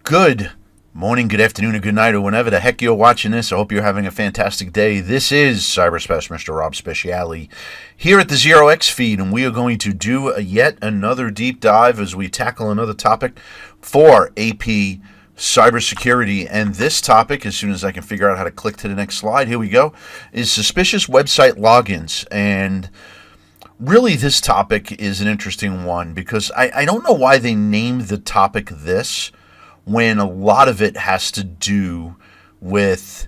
Good morning, good afternoon, or good night, or whenever the heck you're watching this. I hope you're having a fantastic day. This is Cyberspace, Mr. Rob Speciale, here at the Zero X feed, and we are going to do yet another deep dive as we tackle another topic for AP Cybersecurity. And this topic, as soon as I can figure out how to click to the next slide, here we go, is suspicious website logins. And really, this topic is an interesting one because I don't know why they named the topic this, when a lot of it has to do with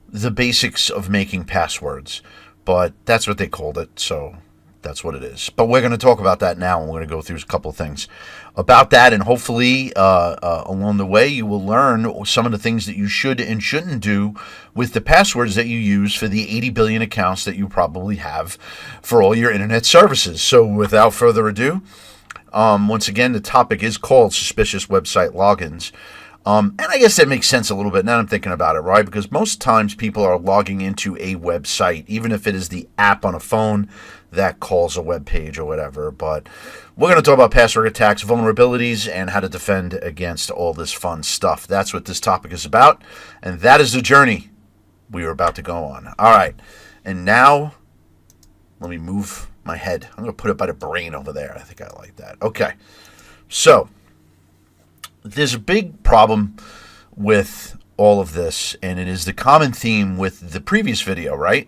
the basics of making passwords. But that's what they called it, so that's what it is. But we're going to talk about that now, and we're going to go through a couple of things about that, and hopefully along the way you will learn some of the things that you should and shouldn't do with the passwords that you use for the 80 billion accounts that you probably have for all your internet services. So without further ado, once again, the topic is called suspicious website logins. And I guess that makes sense a little bit now that I'm thinking about it, right? Because most times people are logging into a website, even if it is the app on a phone that calls a web page or whatever. But we're going to talk about password attacks, vulnerabilities, and how to defend against all this fun stuff. That's what this topic is about, and that is the journey we are about to go on. All right, and now let me move my head. I'm going to put it by the brain over there. I think I like that. Okay. So, there's a big problem with all of this, and it is the common theme with the previous video, right?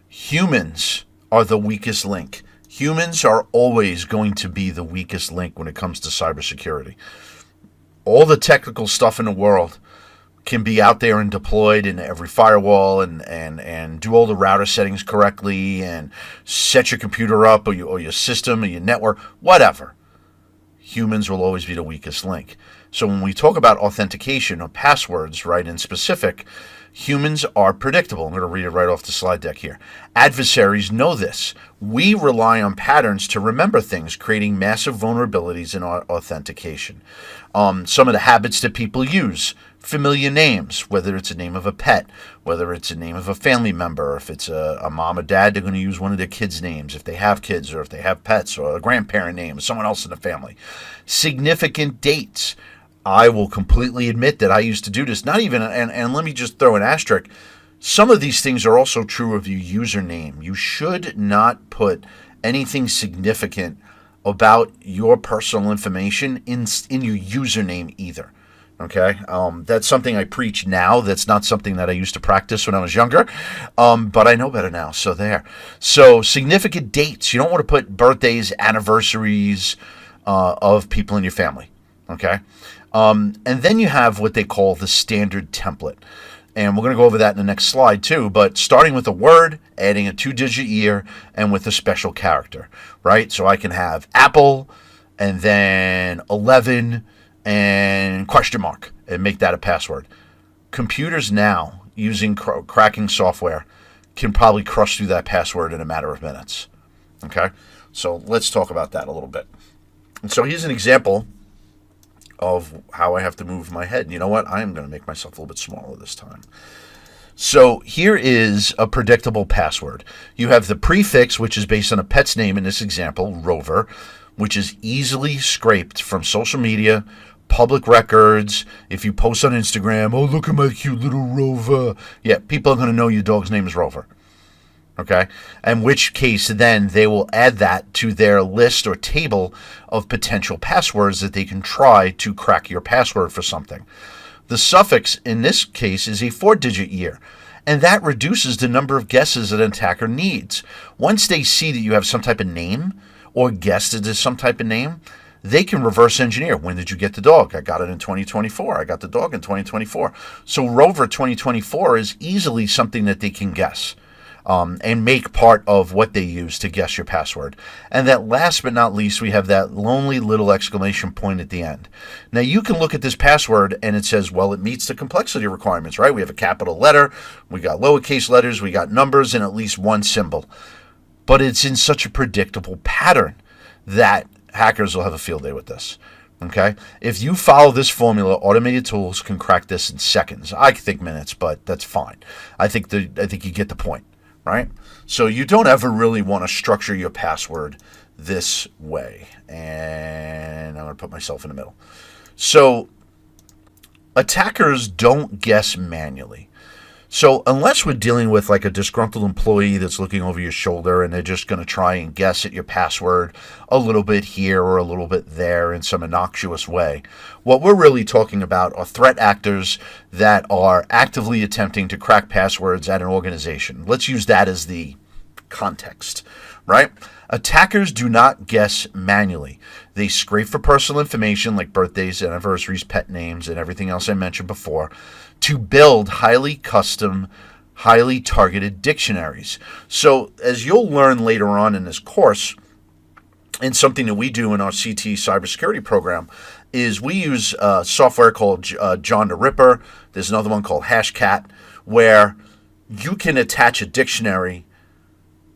Humans are the weakest link. Humans are always going to be the weakest link when it comes to cybersecurity. All the technical stuff in the world can be out there and deployed in every firewall and do all the router settings correctly and set your computer up or your system or your network, whatever. Humans will always be the weakest link. So when we talk about authentication or passwords, right, in specific, humans are predictable. I'm going to read it right off the slide deck here. Adversaries know this. We rely on patterns to remember things, creating massive vulnerabilities in our authentication. Some of the habits that people use: familiar names, whether it's a name of a pet, whether it's a name of a family member, if it's a mom or dad, they're going to use one of their kids' names, if they have kids or if they have pets, or a grandparent name, someone else in the family. Significant dates. I will completely admit that I used to do this. Not even, and let me just throw an asterisk. Some of these things are also true of your username. You should not put anything significant about your personal information in your username either. Okay, that's something I preach now. That's not something that I used to practice when I was younger, but I know better now. So there. So significant dates. You don't want to put birthdays, anniversaries of people in your family. Okay, and then you have what they call the standard template. And we're going to go over that in the next slide too, but starting with a word, adding a 2-digit year, and with a special character, right? So I can have Apple, and then 11, and question mark, and make that a password. Computers now, using cracking software, can probably crush through that password in a matter of minutes. Okay? So let's talk about that a little bit. And so here's an example of how I have to move my head. You know what? I am going to make myself a little bit smaller this time. So here is a predictable password. You have the prefix, which is based on a pet's name in this example, Rover, which is easily scraped from social media, public records. If you post on Instagram, oh, look at my cute little Rover. Yeah, people are going to know your dog's name is Rover. Okay? In which case, then they will add that to their list or table of potential passwords that they can try to crack your password for something. The suffix in this case is a 4-digit year, and that reduces the number of guesses an attacker needs. Once they see that you have some type of name or guess that there's some type of name, they can reverse engineer. When did you get the dog? I got it in 2024. I got the dog in 2024. So Rover 2024 is easily something that they can guess. And make part of what they use to guess your password. And that last but not least, we have that lonely little exclamation point at the end. Now, you can look at this password and it says, well, it meets the complexity requirements, right? We have a capital letter, we got lowercase letters, we got numbers, and at least one symbol. But it's in such a predictable pattern that hackers will have a field day with this. Okay? If you follow this formula, automated tools can crack this in seconds. I think minutes, but that's fine. I think you get the point. Right? So you don't ever really want to structure your password this way. And I'm going to put myself in the middle. So Attackers don't guess manually. So unless we're dealing with like a disgruntled employee that's looking over your shoulder and they're just going to try and guess at your password a little bit here or a little bit there in some innocuous way, what we're really talking about are threat actors that are actively attempting to crack passwords at an organization. Let's use that as the context, right? Attackers do not guess manually. They scrape for personal information like birthdays, anniversaries, pet names, and everything else I mentioned before to build highly custom, highly targeted dictionaries. So as you'll learn later on in this course, and something that we do in our CT cybersecurity program, is we use software called John the Ripper. There's another one called Hashcat, where you can attach a dictionary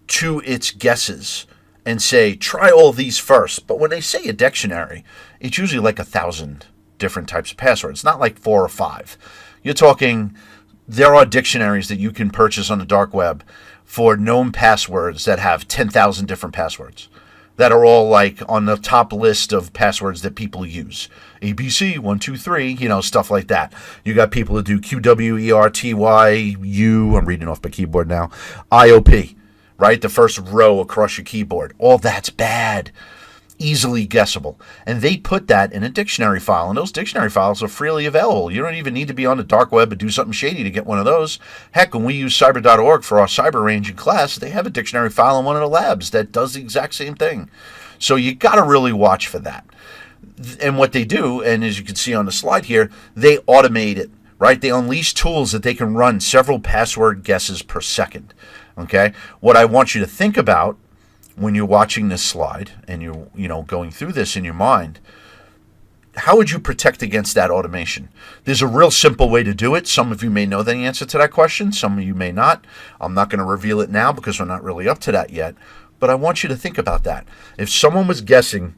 to its guesses and say, try all these first. But when they say a dictionary, it's usually like 1,000 different types of passwords, not like 4 or 5. You're talking, there are dictionaries that you can purchase on the dark web for known passwords that have 10,000 different passwords that are all like on the top list of passwords that people use. ABC, 123, stuff like that. You got people that do QWERTYU, I'm reading off my keyboard now, IOP, right? The first row across your keyboard. All that's bad. Easily guessable. And they put that in a dictionary file, and those dictionary files are freely available. You don't even need to be on the dark web and do something shady to get one of those. Heck, when we use cyber.org for our cyber range in class, they have a dictionary file in one of the labs that does the exact same thing. So you got to really watch for that. And what they do, and as you can see on the slide here, they automate it, right? They unleash tools that they can run several password guesses per second. Okay? What I want you to think about when you're watching this slide and you're going through this in your mind, how would you protect against that automation? There's a real simple way to do it. Some of you may know the answer to that question. Some of you may not. I'm not going to reveal it now because we're not really up to that yet. But I want you to think about that. If someone was guessing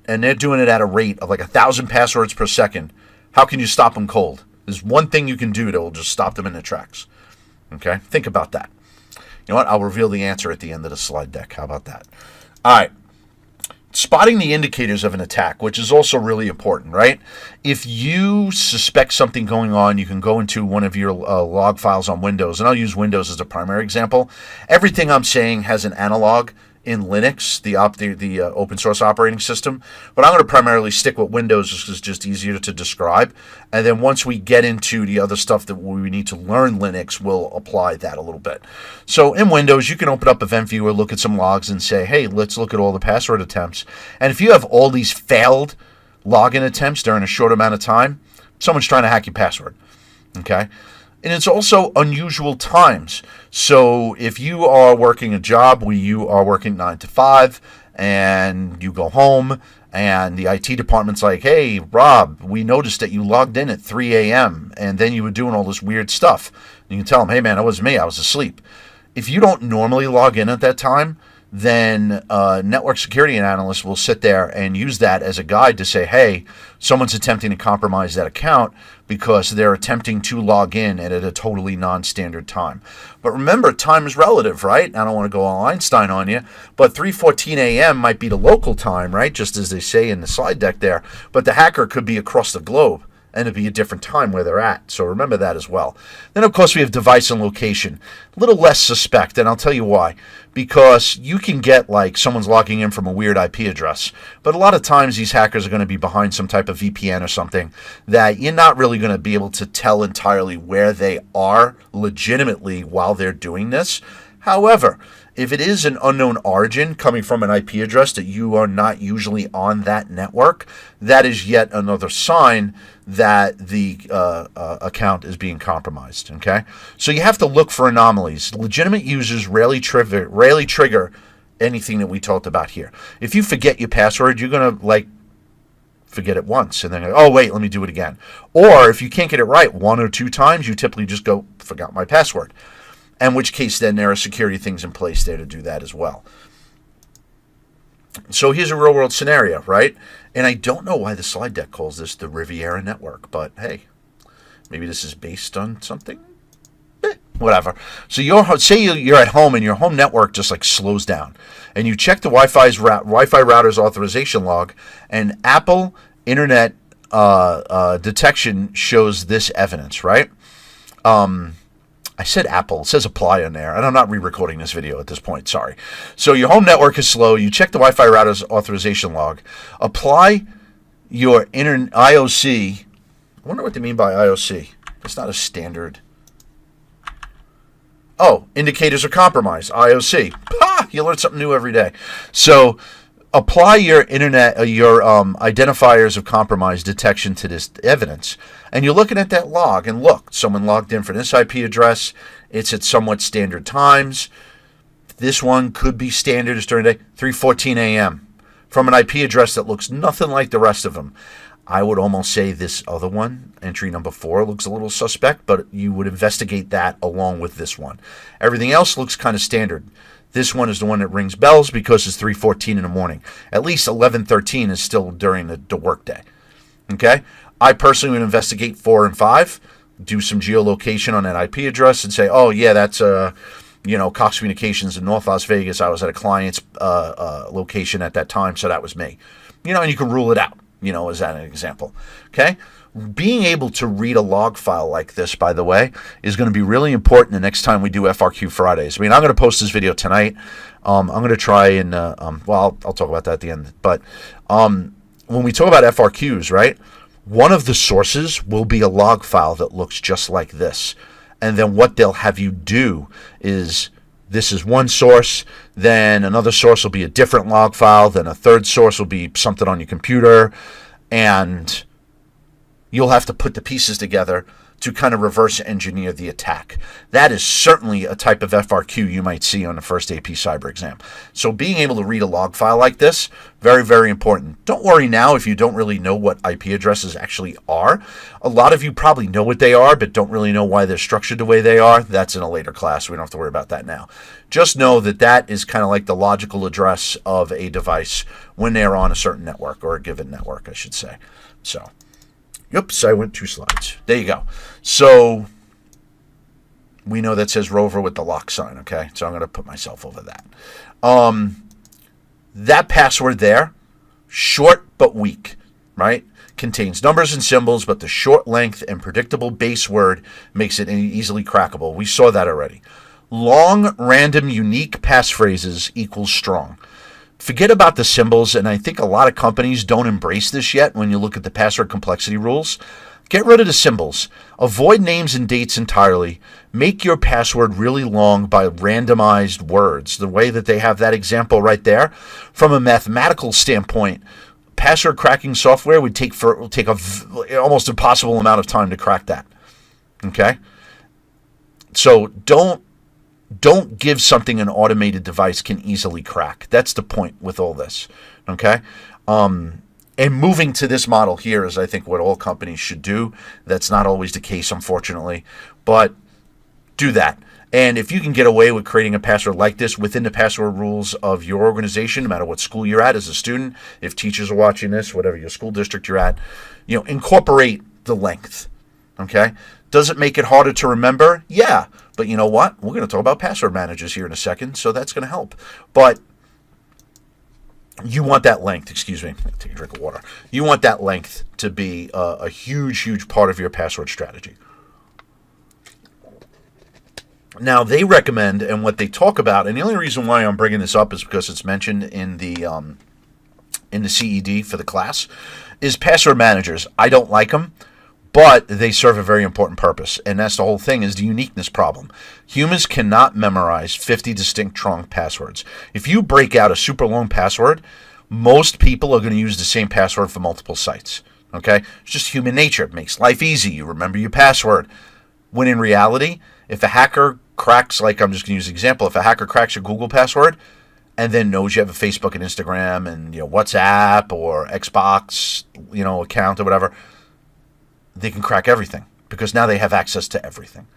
and they're doing it at a rate of like 1,000 passwords per second, how can you stop them cold? There's one thing you can do that will just stop them in their tracks. Okay? Think about that. You know what? I'll reveal the answer at the end of the slide deck. How about that? All right. Spotting the indicators of an attack, which is also really important, right? If you suspect something going on, you can go into one of your log files on Windows, and I'll use Windows as a primary example. Everything I'm saying has an analog in Linux, the open source operating system, but I'm going to primarily stick with Windows because it's just easier to describe. And then once we get into the other stuff that we need to learn Linux, we'll apply that a little bit. So in Windows, you can open up Event Viewer, look at some logs, and say, hey, let's look at all the password attempts. And if you have all these failed login attempts during a short amount of time, someone's trying to hack your password. Okay? And it's also unusual times. So if you are working a job where you are working 9 to 5 and you go home and the IT department's like, hey, Rob, we noticed that you logged in at 3 a.m. and then you were doing all this weird stuff. And you can tell them, hey, man, that was me. I was asleep. If you don't normally log in at that time, then network security analysts will sit there and use that as a guide to say, hey, someone's attempting to compromise that account because they're attempting to log in at a totally non-standard time. But remember, time is relative, right? I don't want to go all Einstein on you, but 3:14 a.m. might be the local time, right? Just as they say in the slide deck there. But the hacker could be across the globe, and it'd be a different time where they're at. So remember that as well. Then, of course, we have device and location. A little less suspect, and I'll tell you why. Because you can get like someone's logging in from a weird IP address. But a lot of times these hackers are going to be behind some type of VPN or something that you're not really going to be able to tell entirely where they are legitimately while they're doing this. However, if it is an unknown origin coming from an IP address that you are not usually on that network, that is yet another sign that the account is being compromised. Okay, so you have to look for anomalies. Legitimate users rarely trigger anything that we talked about here. If you forget your password, you're gonna forget it once and then go, oh wait, let me do it again. Or if you can't get it right 1 or 2 times, you typically just go, forgot my password. In which case, then there are security things in place there to do that as well. So here's a real-world scenario, right? And I don't know why the slide deck calls this the Riviera Network, but hey, maybe this is based on something. Whatever. So say you're at home and your home network just slows down, and you check the Wi-Fi router's authorization log, and Apple Internet detection shows this evidence, right? I said Apple. It says apply on there, and I'm not re-recording this video at this point. Sorry. So your home network is slow. You check the Wi-Fi router's authorization log. Apply your IOC. I wonder what they mean by IOC. It's not a standard. Oh, indicators are compromised. IOC. Ha! You learn something new every day. So apply your identifiers of compromise detection to this evidence. And you're looking at that log, and look, someone logged in for this IP address. It's at somewhat standard times. This one could be standard. It's during the day, 3:14 a.m. from an IP address that looks nothing like the rest of them. I would almost say this other one, entry number 4, looks a little suspect, but you would investigate that along with this one. Everything else looks kind of standard. This one is the one that rings bells because it's 3:14 in the morning. At least 11:13 is still during the workday. Okay? I personally would investigate 4 and 5, do some geolocation on that IP address and say, oh, yeah, that's Cox Communications in North Las Vegas. I was at a client's location at that time, so that was me. And you can rule it out, as an example. Okay? Being able to read a log file like this, by the way, is going to be really important the next time we do FRQ Fridays. I'm going to post this video tonight. I'm going to try and, I'll talk about that at the end. But when we talk about FRQs, right, one of the sources will be a log file that looks just like this. And then what they'll have you do is, this is one source, then another source will be a different log file, then a third source will be something on your computer, and you'll have to put the pieces together to kind of reverse engineer the attack. That is certainly a type of FRQ you might see on the first AP Cyber exam. So being able to read a log file like this, very, very important. Don't worry now if you don't really know what IP addresses actually are. A lot of you probably know what they are, but don't really know why they're structured the way they are. That's in a later class. We don't have to worry about that now. Just know that that is kind of like the logical address of a device when they're on a certain network, or a given network, I should say. So, oops, I went 2 slides. There you go. So we know that says Rover with the lock sign, okay? So I'm going to put myself over that. That password there, short but weak, right? Contains numbers and symbols, but the short length and predictable base word makes it easily crackable. We saw that already. Long, random, unique passphrases equals strong. Forget about the symbols, and I think a lot of companies don't embrace this yet when you look at the password complexity rules. Get rid of the symbols. Avoid names and dates entirely. Make your password really long by randomized words, the way that they have that example right there. From a mathematical standpoint, password cracking software would take a almost impossible amount of time to crack that. Okay? So don't give something an automated device can easily crack. That's the point with all this. Okay? And moving to this model here is, I think, what all companies should do. That's not always the case, unfortunately. But do that. And if you can get away with creating a password like this within the password rules of your organization, no matter what school you're at as a student, if teachers are watching this, whatever your school district you're at, incorporate the length. Okay? Does it make it harder to remember? Yeah. But you know what? We're going to talk about password managers here in a second, so that's going to help. But you want that length, excuse me, take a drink of water. You want that length to be a huge, huge part of your password strategy. Now, they recommend, and what they talk about, and the only reason why I'm bringing this up is because it's mentioned in the CED for the class, is password managers. I don't like them, but they serve a very important purpose, and that's the whole thing, is the uniqueness problem. Humans cannot memorize 50 distinct strong passwords. If you break out a super long password, most people are going to use the same password for multiple sites. Okay? It's just human nature. It makes life easy. You remember your password. When in reality, if a hacker cracks, like I'm just going to use an example, if a hacker cracks your Google password and then knows you have a Facebook and Instagram and WhatsApp or Xbox account or whatever, they can crack everything because now they have access to everything.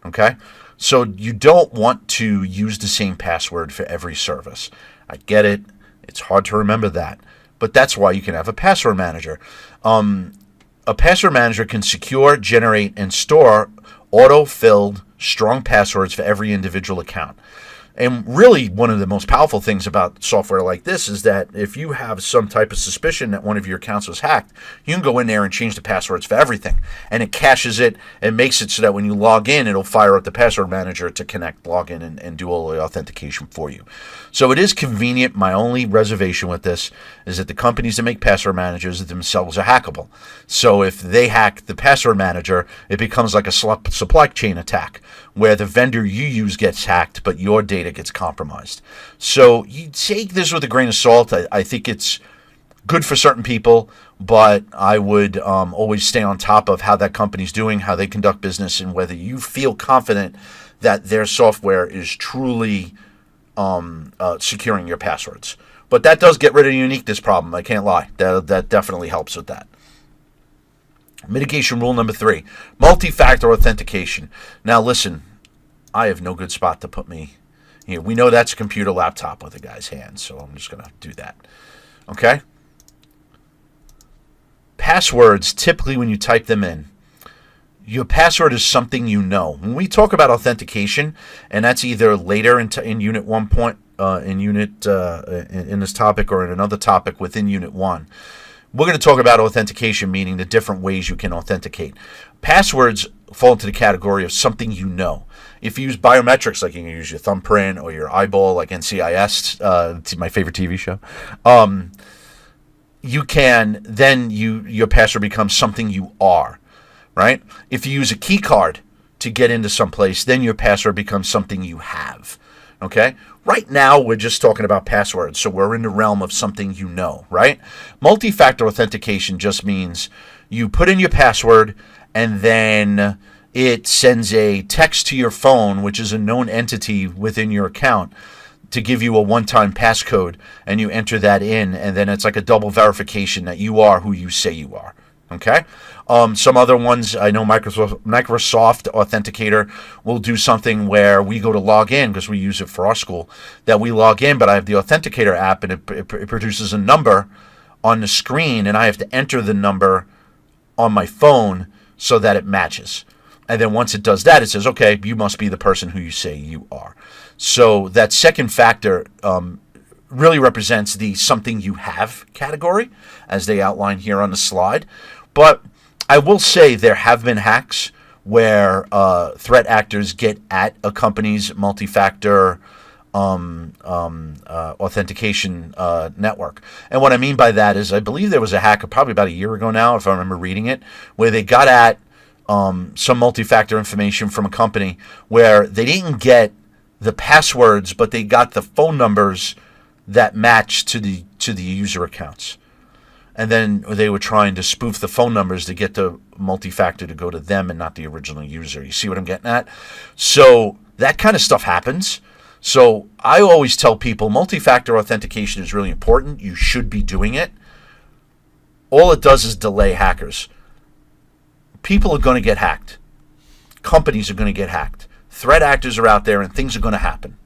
Okay? So you don't want to use the same password for every service. I get it. It's hard to remember that. But that's why you can have a password manager. A password manager can secure, generate, and store auto-filled strong passwords for every individual account. And really, one of the most powerful things about software like this is that if you have some type of suspicion that one of your accounts was hacked, you can go in there and change the passwords for everything. And it caches it and makes it so that when you log in, it'll fire up the password manager to connect, log in, and do all the authentication for you. So it is convenient. My only reservation with this is that the companies that make password managers themselves are hackable. So if they hack the password manager, it becomes like a supply chain attack where the vendor you use gets hacked, but your data gets compromised. So you take this with a grain of salt. I think it's good for certain people, but I would always stay on top of how that company's doing, how they conduct business, and whether you feel confident that their software is truly securing your passwords. But that does get rid of the uniqueness problem. I can't lie. That definitely helps with that. Mitigation rule number 3, multi-factor authentication. Now listen, I have no good spot to put me here. We know that's a computer laptop with a guy's hand, so I'm just going to do that. Okay? Passwords, typically when you type them in, your password is something you know. When we talk about authentication, and that's either later in Unit 1 point, in this topic or in another topic within Unit 1, we're going to talk about authentication, meaning the different ways you can authenticate. Passwords fall into the category of something you know. If you use biometrics, like you can use your thumbprint or your eyeball, like NCIS, my favorite TV show, you can, then your password becomes something you are, right? If you use a key card to get into someplace, then your password becomes something you have, okay? Right now, we're just talking about passwords, so we're in the realm of something you know, right? Multi-factor authentication just means you put in your password, and then it sends a text to your phone, which is a known entity within your account, to give you a one-time passcode, and you enter that in, and then it's like a double verification that you are who you say you are, okay? Some other ones, I know Microsoft Authenticator will do something where we go to log in, because we use it for our school, that we log in, but I have the Authenticator app, and it produces a number on the screen, and I have to enter the number on my phone so that it matches. And then once it does that, it says, okay, you must be the person who you say you are. So that second factor really represents the something you have category, as they outline here on the slide. But I will say there have been hacks where threat actors get at a company's multi-factor authentication network. And what I mean by that is I believe there was a hack probably about a year ago now, if I remember reading it, where they got at some multi-factor information from a company where they didn't get the passwords, but they got the phone numbers that match to the user accounts. And then they were trying to spoof the phone numbers to get the multi-factor to go to them and not the original user. You see what I'm getting at? So that kind of stuff happens. So I always tell people multi-factor authentication is really important. You should be doing it. All it does is delay hackers. People are going to get hacked. Companies are going to get hacked. Threat actors are out there and things are going to happen.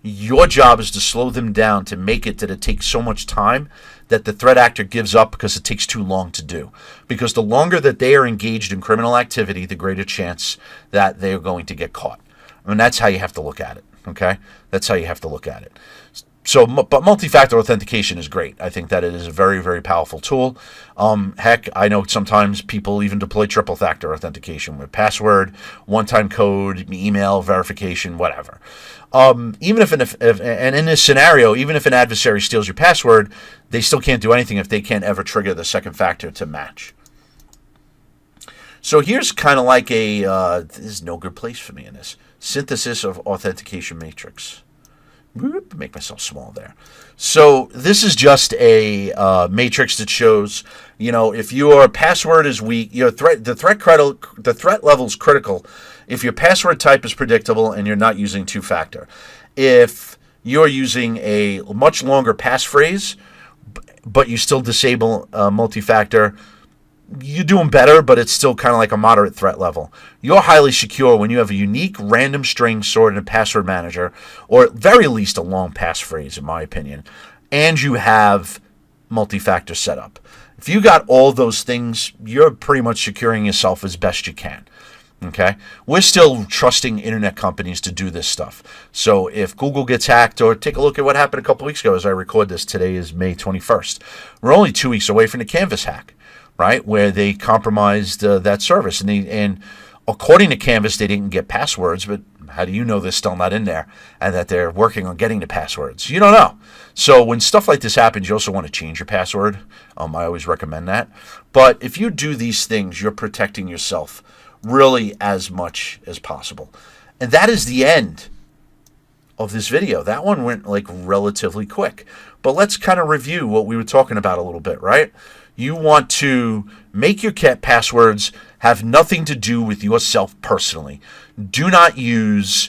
Your job is to slow them down, to make it that it takes so much time that the threat actor gives up because it takes too long to do. Because the longer that they are engaged in criminal activity, the greater chance that they are going to get caught. I mean, that's how you have to look at it, okay? That's how you have to look at it. So, but multi-factor authentication is great. I think that it is a very, very powerful tool. Heck, I know sometimes people even deploy triple-factor authentication with password, one-time code, email verification, whatever. Even if and in this scenario, even if an adversary steals your password, they still can't do anything if they can't ever trigger the second factor to match. So here's kind of like this is no good place for me in this synthesis of authentication matrix. Make myself small there. So this is just a matrix that shows, if your password is weak, the threat level is critical if your password type is predictable and you're not using two-factor. If you're using a much longer passphrase, but you still disable multi-factor, you're doing better, but it's still kind of like a moderate threat level. You're highly secure when you have a unique random string stored in a password manager, or at very least a long passphrase, in my opinion, and you have multi-factor set up. If you got all those things, you're pretty much securing yourself as best you can. Okay, we're still trusting internet companies to do this stuff. So if Google gets hacked, or take a look at what happened a couple weeks ago as I record this, today is May 21st. We're only 2 weeks away from the Canvas hack, right, where they compromised that service. And according to Canvas, they didn't get passwords, but how do you know they're still not in there and that they're working on getting the passwords? You don't know. So when stuff like this happens, you also want to change your password. I always recommend that. But if you do these things, you're protecting yourself really as much as possible. And that is the end of this video. That one went like relatively quick. But let's kind of review what we were talking about a little bit, right? You want to make your cat passwords have nothing to do with yourself personally. Do not use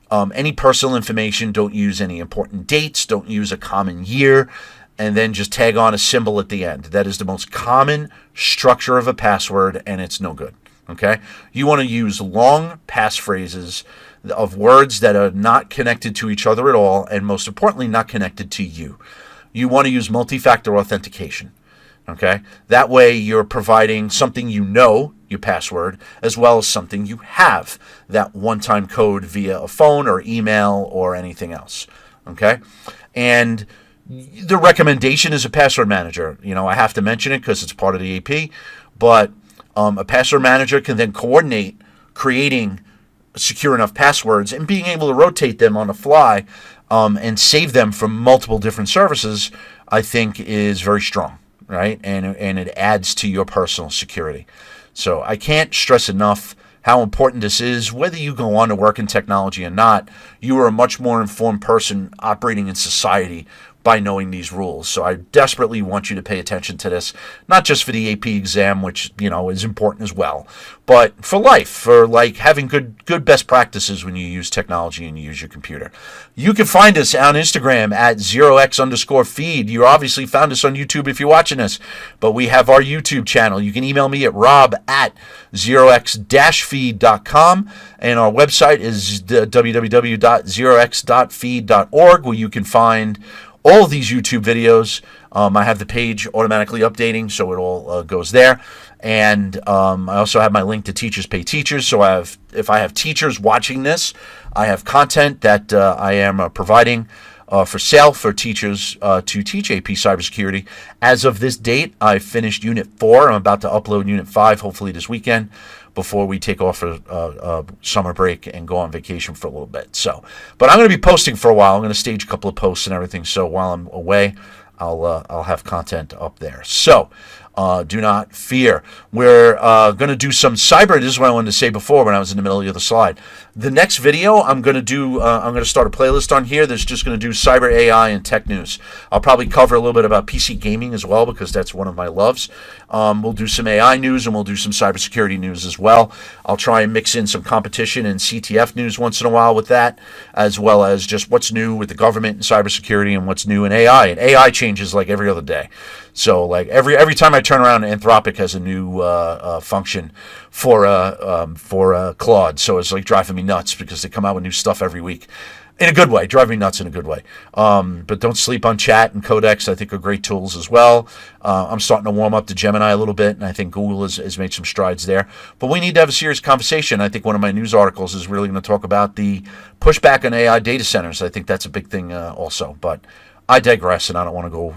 any personal information. Don't use any important dates. Don't use a common year. And then just tag on a symbol at the end. That is the most common structure of a password, and it's no good. Okay? You want to use long passphrases of words that are not connected to each other at all, and most importantly, not connected to you. You want to use multi-factor authentication. Okay? That way you're providing something you know, your password, as well as something you have, that one-time code via a phone or email or anything else. Okay? And the recommendation is a password manager. I have to mention it because it's part of the AP, but a password manager can then coordinate creating secure enough passwords and being able to rotate them on the fly and save them from multiple different services, I think is very strong, right? And it adds to your personal security. So I can't stress enough how important this is. Whether you go on to work in technology or not, you are a much more informed person operating in society by knowing these rules. So I desperately want you to pay attention to this, not just for the AP exam, which, is important as well, but for life, for like having good best practices when you use technology and you use your computer. You can find us on Instagram at 0x_feed. You obviously found us on YouTube if you're watching this, but we have our YouTube channel. You can email me at rob@0x-feed.com, and our website is www.0x.feed.org, where you can find all of these YouTube videos. I have the page automatically updating, so it all goes there. And I also have my link to Teachers Pay Teachers. So if I have teachers watching this, I have content that I am providing for sale for teachers to teach AP Cybersecurity. As of this date, I finished Unit 4. I'm about to upload Unit 5, hopefully this weekend, before we take off for summer break and go on vacation for a little bit. But I'm going to be posting for a while. I'm going to stage a couple of posts and everything. So while I'm away, I'll have content up there. So do not fear. We're going to do some cyber. This is what I wanted to say before when I was in the middle of the other slide. The next video I'm going to do, I'm going to start a playlist on here that's just going to do cyber AI and tech news. I'll probably cover a little bit about PC gaming as well, because that's one of my loves. We'll do some AI news, and we'll do some cybersecurity news as well. I'll try and mix in some competition and CTF news once in a while with that, as well as just what's new with the government and cybersecurity and what's new in AI. And AI changes like every other day. So like every time I turn around, Anthropic has a new function for Claude. So it's like driving me nuts because they come out with new stuff every week. In a good way, drive me nuts in a good way. But don't sleep on Chat and Codex. I think are great tools as well. I'm starting to warm up to Gemini a little bit, and I think Google has made some strides there. But we need to have a serious conversation. I think one of my news articles is really going to talk about the pushback on AI data centers. I think that's a big thing also. But I digress, and I don't want to go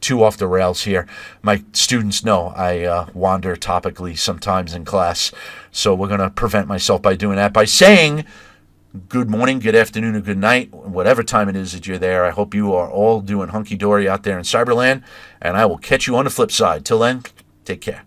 too off the rails here. My students know I wander topically sometimes in class, so we're going to prevent myself by doing that by saying good morning, good afternoon, or good night, whatever time it is that you're there. I hope you are all doing hunky-dory out there in Cyberland, and I will catch you on the flip side. Till then, take care.